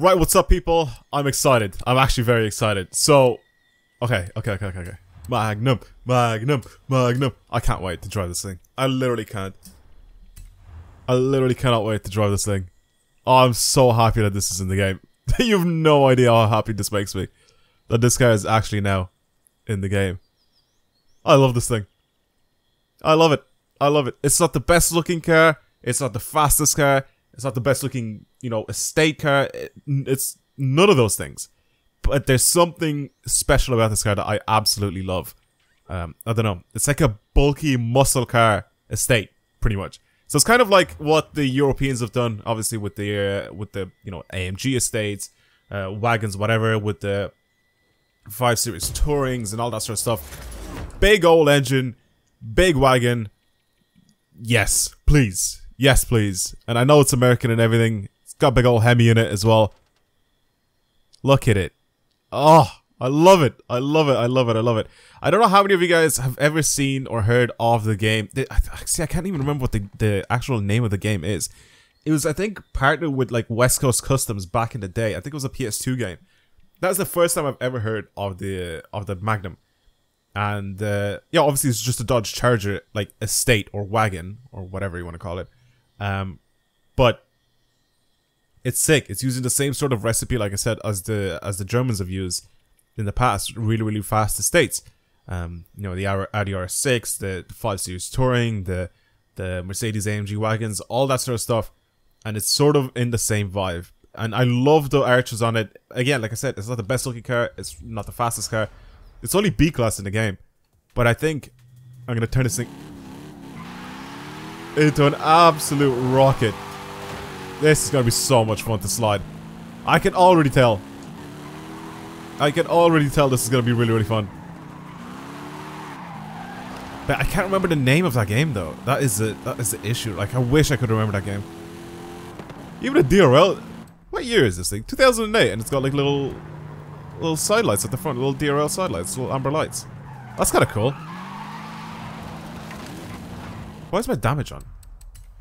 Right, what's up, people? I'm excited. I'm actually very excited. So, okay. Magnum. I can't wait to drive this thing. I literally can't. I literally cannot wait to drive this thing. Oh, I'm so happy that this is in the game. You have no idea how happy this makes me. That this car is actually now in the game. I love this thing. I love it. I love it. It's not the best looking car. It's not the fastest car. It's not the best looking, estate car. It's none of those things. But there's something special about this car that I absolutely love. I don't know. It's like a bulky muscle car estate, pretty much. So it's kind of like what the Europeans have done, obviously with the AMG estates, wagons, whatever, with the 5 Series Tourings and all that sort of stuff. Big old engine, big wagon. Yes, please. Yes, please. And I know it's American and everything. It's got a big old Hemi in it as well. Look at it. Oh, I love it. I love it. I love it. I love it. I don't know how many of you guys have ever seen or heard of the game. Actually, I can't even remember what the actual name of the game is. It was, I think, partnered with like West Coast Customs back in the day. I think it was a PS2 game. That was the first time I've ever heard of the Magnum. And yeah, obviously it's just a Dodge Charger, like estate or wagon or whatever you want to call it. But it's sick. It's using the same sort of recipe, like I said, as the Germans have used in the past. Really fast estates. The Audi RS6, the 5 Series Touring, the Mercedes AMG wagons, all that sort of stuff. And it's sort of in the same vibe. And I love the arches on it. Again, like I said, it's not the best looking car. It's not the fastest car. It's only B class in the game. But I think I'm gonna turn this thing into an absolute rocket. This is gonna be so much fun to slide. I can already tell. I can already tell this is gonna be really fun. But I can't remember the name of that game though. That is the issue. Like, I wish I could remember that game. Even a DRL. What year is this thing? 2008, and it's got like little side lights at the front, little DRL side lights, little amber lights. That's kind of cool. Why is my damage on?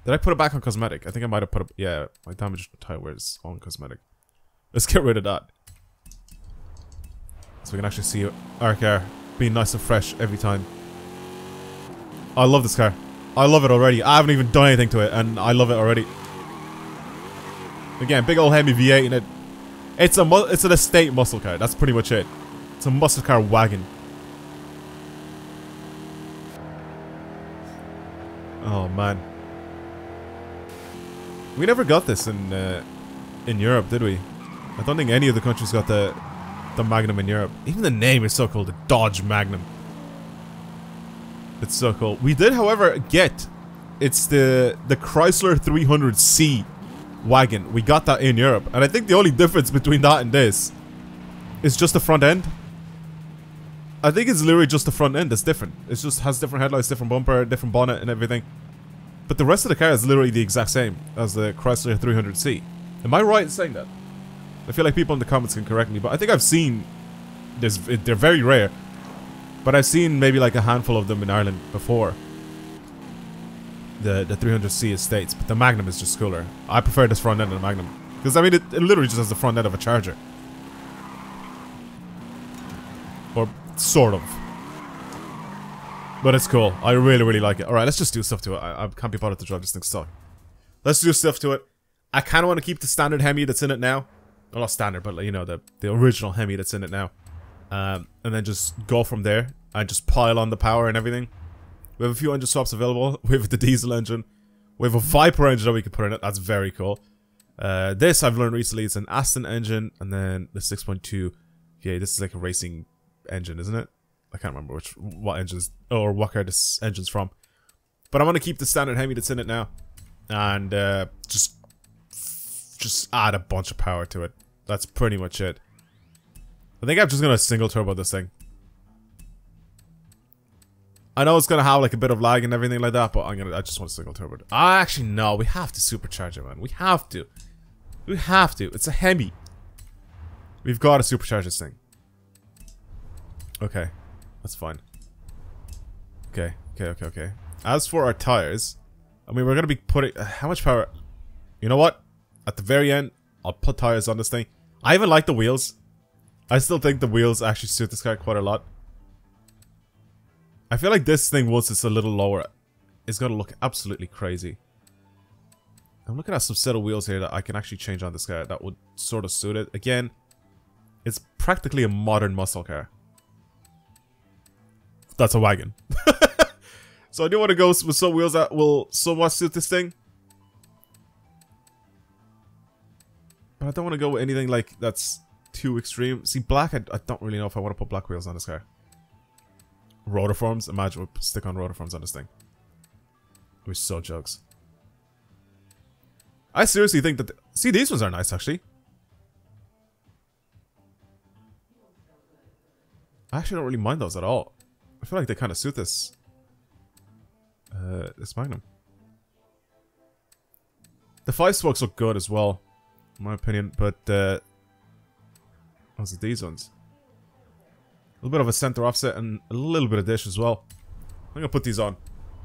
Did I put it back on cosmetic? I think I might have put it. Yeah, my damage tire wear is on cosmetic. Let's get rid of that. So we can actually see our car being nice and fresh every time. I love this car. I love it already. I haven't even done anything to it, and I love it already. Again, big old Hemi V8 in it. It's an estate muscle car. That's pretty much it. It's a muscle car wagon. Oh man, we never got this in Europe, did we? I don't think any of the countries got the Magnum in Europe. Even the name is so cool, the Dodge Magnum. It's so cool. We did, however, get the Chrysler 300C wagon. We got that in Europe, and I think the only difference between that and this is just the front end. I think it's literally just the front end that's different. It just has different headlights, different bumper, different bonnet and everything. But the rest of the car is literally the exact same as the Chrysler 300C. Am I right in saying that? I feel like people in the comments can correct me, but I think I've seen this. They're very rare, but I've seen maybe like a handful of them in Ireland before. The 300C estates, but the Magnum is just cooler. I prefer this front end of the Magnum because I mean it literally just has the front end of a Charger, or sort of. But it's cool. I really like it. All right, let's just do stuff to it. I can't be bothered to drive this thing stock. Let's do stuff to it. I kind of want to keep the standard Hemi that's in it now. Well, not standard, but like, the original Hemi that's in it now, and then just go from there and just pile on the power and everything. We have a few engine swaps available. We have the diesel engine. We have a Viper engine that we can put in it. That's very cool. This I've learned recently. It's an Aston engine, and then the 6.2. Yeah, this is like a racing engine, isn't it? I can't remember what engines or what car this engine's from. But I'm gonna keep the standard Hemi that's in it now, and just add a bunch of power to it. That's pretty much it. I think I'm just gonna single turbo this thing. I know it's gonna have like a bit of lag and everything like that, but I just want to single turbo it. Actually, no, we have to supercharge it, man. We have to. We have to. It's a Hemi. We've got to supercharge this thing. Okay, that's fine. Okay. As for our tires, I mean, we're gonna be putting how much power? You know what? At the very end, I'll put tires on this thing. I even like the wheels. I still think the wheels actually suit this car quite a lot. I feel like this thing, once it's a little lower, is gonna look absolutely crazy. I'm looking at some set of wheels here that I can actually change on this car that would sort of suit it. Again, it's practically a modern muscle car. That's a wagon. So I do want to go with some wheels that will somewhat suit this thing. But I don't want to go with anything like that's too extreme. See, black, I don't really know if I want to put black wheels on this car. Rotiforms? Imagine we'll stick on rotiforms on this thing. We're so jokes. I seriously think that... See, these ones are nice, actually. I actually don't really mind those at all. I feel like they kind of suit this. This Magnum. The 5-spokes look good as well, in my opinion, but what's it, these ones? A little bit of a center offset and a little bit of dish as well. I'm gonna put these on.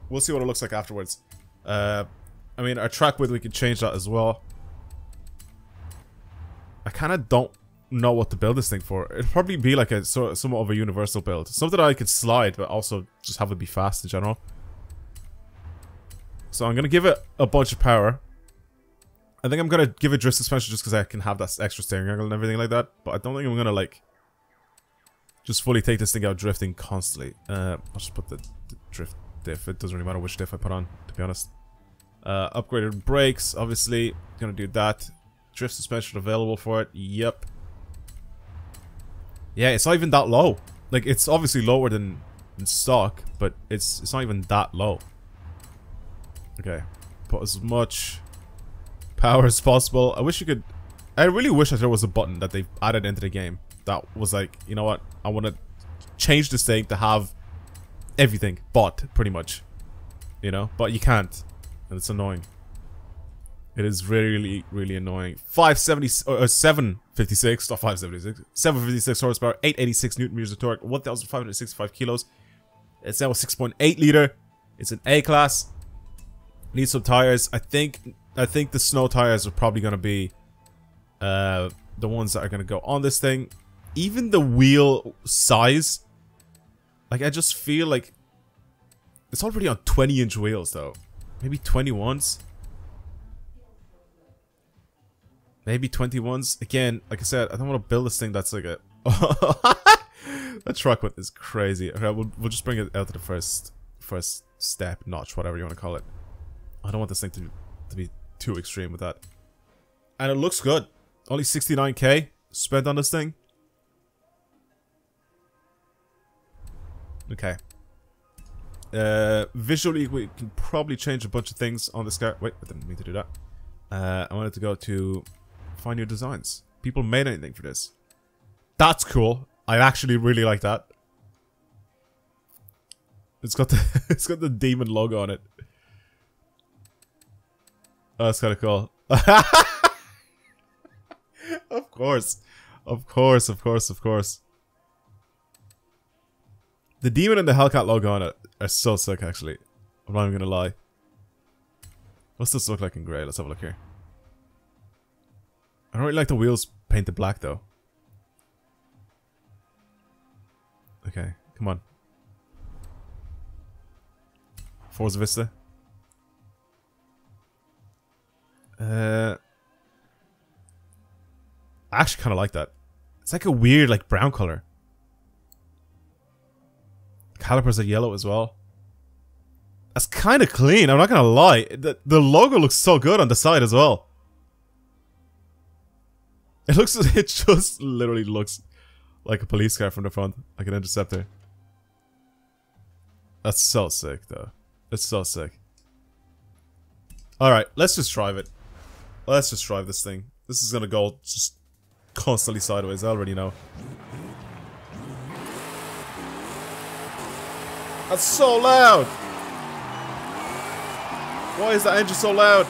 We'll see what it looks like afterwards. I mean, our track width, we can change that as well. I kind of don't know what to build this thing for. It'd probably be like a somewhat of a universal build. Something that I could slide, but also just have it be fast in general. So I'm gonna give it a bunch of power. I think I'm gonna give it drift suspension just because I can have that extra steering angle and everything like that. But I don't think I'm gonna like just fully take this thing out drifting constantly. I'll just put the drift diff. It doesn't really matter which diff I put on, to be honest. Upgraded brakes, obviously. Gonna do that. Drift suspension available for it. Yep. Yeah, it's not even that low. Like, it's obviously lower than stock, but it's not even that low. Okay. Put as much power as possible. I wish you could... I really wish that there was a button that they added into the game that was like, you know what? I want to change this thing to have everything bought, pretty much. You know? But you can't. And it's annoying. It is really, really annoying. 756, not 576. 756 horsepower, 886 newton meters of torque, 1,565 kilos. It's now a 6.8 liter. It's an A class. Need some tires. I think the snow tires are probably gonna be the ones that are gonna go on this thing. Even the wheel size, like, I just feel like it's already on 20-inch wheels though. Maybe 21s. Maybe 21s. Again, like I said, I don't want to build this thing that's like a... That truck width is crazy. Okay, we'll just bring it out to the first step, notch, whatever you want to call it. I don't want this thing to be too extreme with that. And it looks good. Only 69k spent on this thing. Okay. Visually, we can probably change a bunch of things on this car. Wait, I didn't mean to do that. I wanted to go to find new designs. People made anything for this. That's cool. I actually really like that. It's got the demon logo on it. Oh, that's kind of cool. Of course. Of course, of course, of course. The demon and the Hellcat logo on it are so sick, actually. I'm not even gonna lie. What's this look like in grey? Let's have a look here. I don't really like the wheels painted black, though. Okay, come on. Forza Vista. I actually kind of like that. It's like a weird, like, brown color. Calipers are yellow as well. That's kind of clean, I'm not gonna lie. The logo looks so good on the side as well. It just literally looks like a police car from the front, like an interceptor. That's so sick, though. It's so sick. Alright, let's just drive it. Let's just drive this thing. This is gonna go just constantly sideways, I already know. That's so loud! Why is that engine so loud?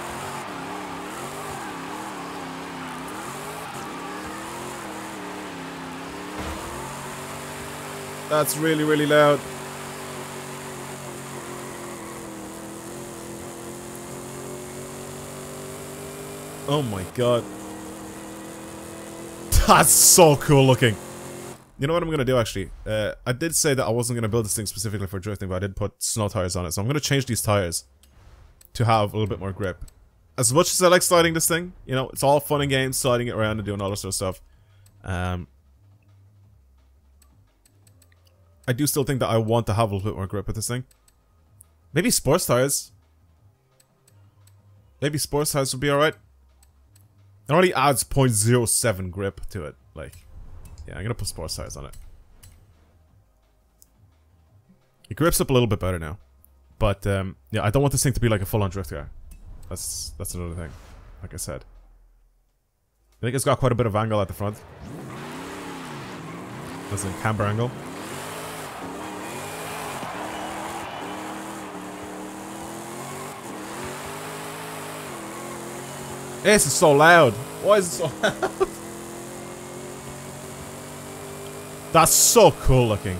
That's really, really loud. Oh my god. That's so cool looking. You know what I'm going to do, actually? I did say that I wasn't going to build this thing specifically for drifting, but I did put snow tires on it. So I'm going to change these tires to have a little bit more grip. As much as I like sliding this thing, you know, it's all fun and games, sliding it around and doing all this sort of stuff. I do still think that I want to have a little bit more grip with this thing. Maybe sports tires. Maybe sports tires would be alright. It only adds 0.07 grip to it. Like, yeah, I'm gonna put sports tires on it. It grips up a little bit better now. But, yeah, I don't want this thing to be like a full-on drift car. That's another thing. Like I said. I think it's got quite a bit of angle at the front. As in camber angle. This is so loud. Why is it so loud? That's so cool looking.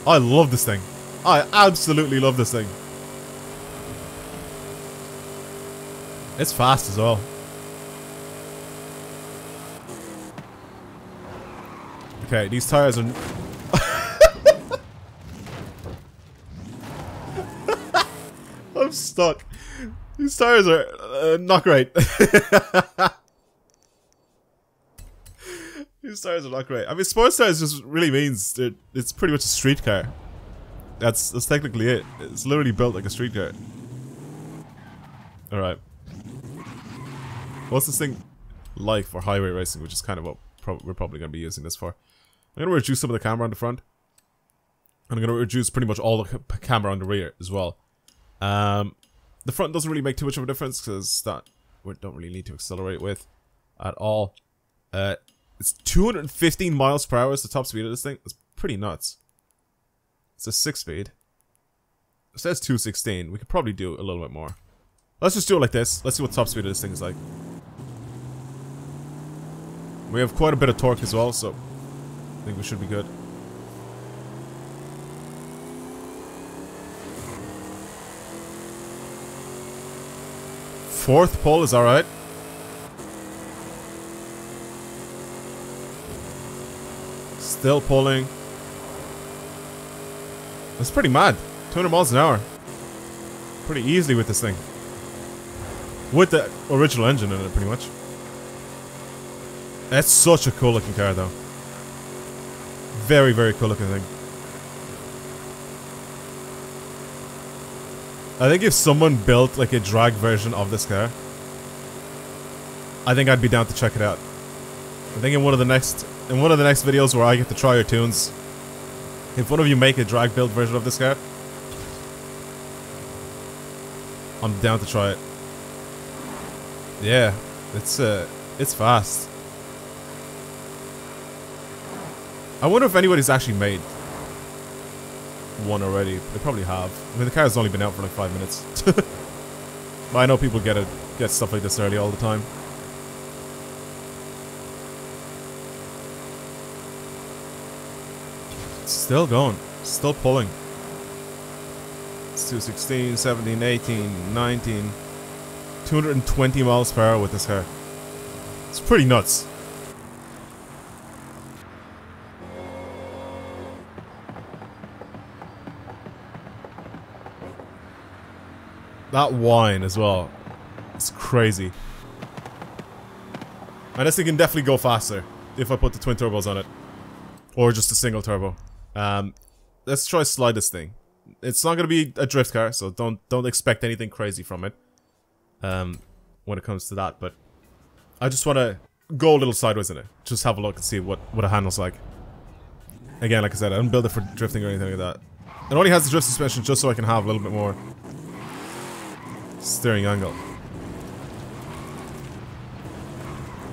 I love this thing. I absolutely love this thing. It's fast as well. Okay, these tires are... I'm stuck. These tires are not great. These tires are not great. I mean, sports tires just really means it's pretty much a street car. That's technically it. It's literally built like a street car. Alright. What's this thing like for highway racing, which is kind of what we're probably going to be using this for. I'm going to reduce some of the camera on the front. And I'm going to reduce pretty much all the camera on the rear as well. The front doesn't really make too much of a difference because that we don't really need to accelerate with at all. It's 215 miles per hour is the top speed of this thing. It's pretty nuts. It's a 6-speed. It says 216. We could probably do a little bit more. Let's just do it like this. Let's see what top speed of this thing is like. We have quite a bit of torque as well, so I think we should be good. Fourth pull is alright. Still pulling. That's pretty mad. 200 miles an hour. Pretty easily with this thing. With the original engine in it, pretty much. That's such a cool looking car, though. Very, very cool looking thing. I think if someone built like a drag version of this car, I think I'd be down to check it out. I think in one of the next videos where I get to try your tunes, if one of you make a drag build version of this car, I'm down to try it. Yeah, it's fast. I wonder if anybody's actually made one already. They probably have. I mean, the car has only been out for like 5 minutes. But I know people get stuff like this early all the time. Still going. Still pulling. It's 216, 17, 18, 19. 220 miles per hour with this car. It's pretty nuts. That whine as well. It's crazy. And this thing can definitely go faster if I put the twin turbos on it. Or just a single turbo. Let's try slide this thing. It's not gonna be a drift car, so don't expect anything crazy from it. When it comes to that, but I just wanna go a little sideways in it. Just have a look and see what it handles like. Again, like I said, I didn't build it for drifting or anything like that. It only has the drift suspension just so I can have a little bit more steering angle.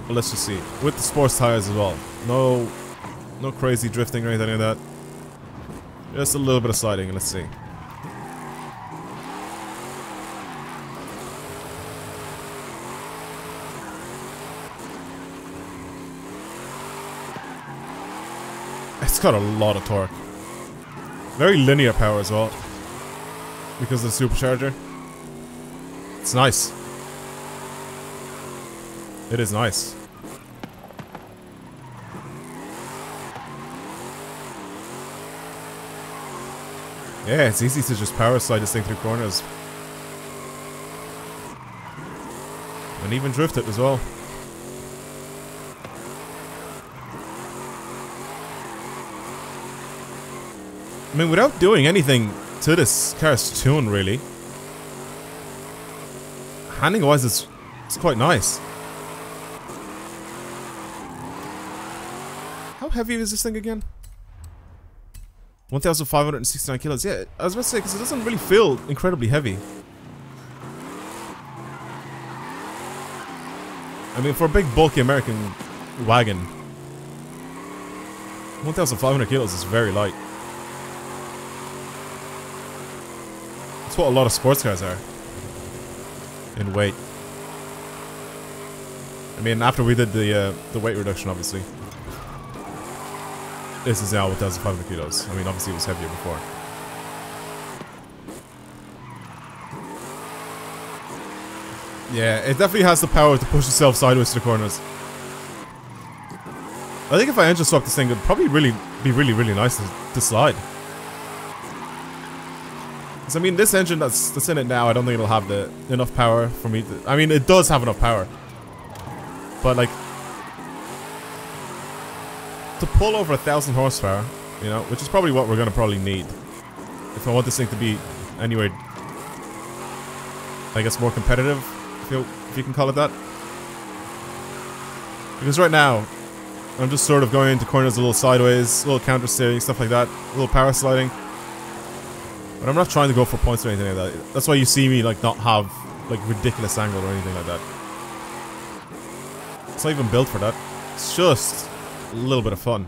But let's just see. With the sports tires as well. No crazy drifting or anything like that. Just a little bit of sliding, and let's see. It's got a lot of torque. Very linear power as well. Because of the supercharger. It's nice. It is nice. Yeah, it's easy to just power slide this thing through corners. And even drift it as well. I mean, without doing anything to this car's tune, really. Handling-wise, it's quite nice. How heavy is this thing again? 1,569 kilos. Yeah, I was about to say, because it doesn't really feel incredibly heavy. I mean, for a big, bulky American wagon, 1,500 kilos is very light. That's what a lot of sports cars are in weight. I mean, after we did the weight reduction, obviously. This is now 1,500 kilos. I mean, obviously it was heavier before. Yeah, it definitely has the power to push itself sideways to the corners. I think if I engine swap this thing, it would probably be really nice to slide. Because I mean, this engine that's in it now, I don't think it'll have enough power for me to... I mean, it does have enough power. But like... to pull over 1,000 horsepower, you know, which is probably what we're gonna probably need if I want this thing to be anyway, I guess, more competitive, if you can call it that. Because right now, I'm just sort of going into corners a little sideways, a little counter steering, stuff like that, a little power sliding. But I'm not trying to go for points or anything like that. That's why you see me like not have like ridiculous angle or anything like that. It's not even built for that. It's just a little bit of fun.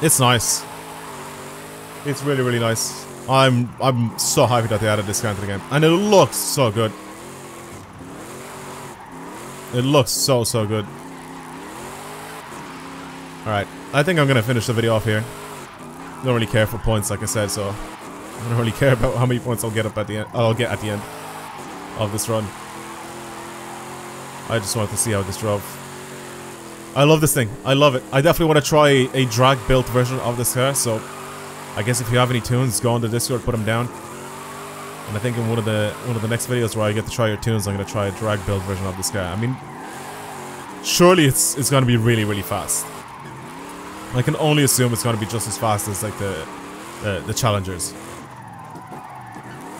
It's nice. It's really nice. I'm so happy that they added this car into the game, and it looks so good. It looks so good. All right, I think I'm gonna finish the video off here. Don't really care for points, like I said, so I don't really care about how many points I'll get at the end. I'll get at the end of this run. I just wanted to see how this drove. I love this thing. I love it. I definitely want to try a drag-built version of this car, so I guess if you have any tunes, go on the Discord, put them down. And I think in one of the next videos where I get to try your tunes, I'm going to try a drag-built version of this car. I mean, surely it's going to be really fast. I can only assume it's going to be just as fast as like the Challengers.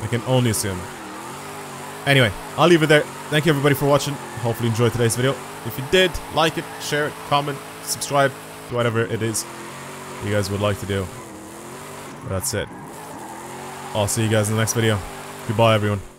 I can only assume. Anyway, I'll leave it there. Thank you everybody for watching. Hopefully you enjoyed today's video. If you did, like it, share it, comment, subscribe, do whatever it is you guys would like to do. But that's it. I'll see you guys in the next video. Goodbye everyone.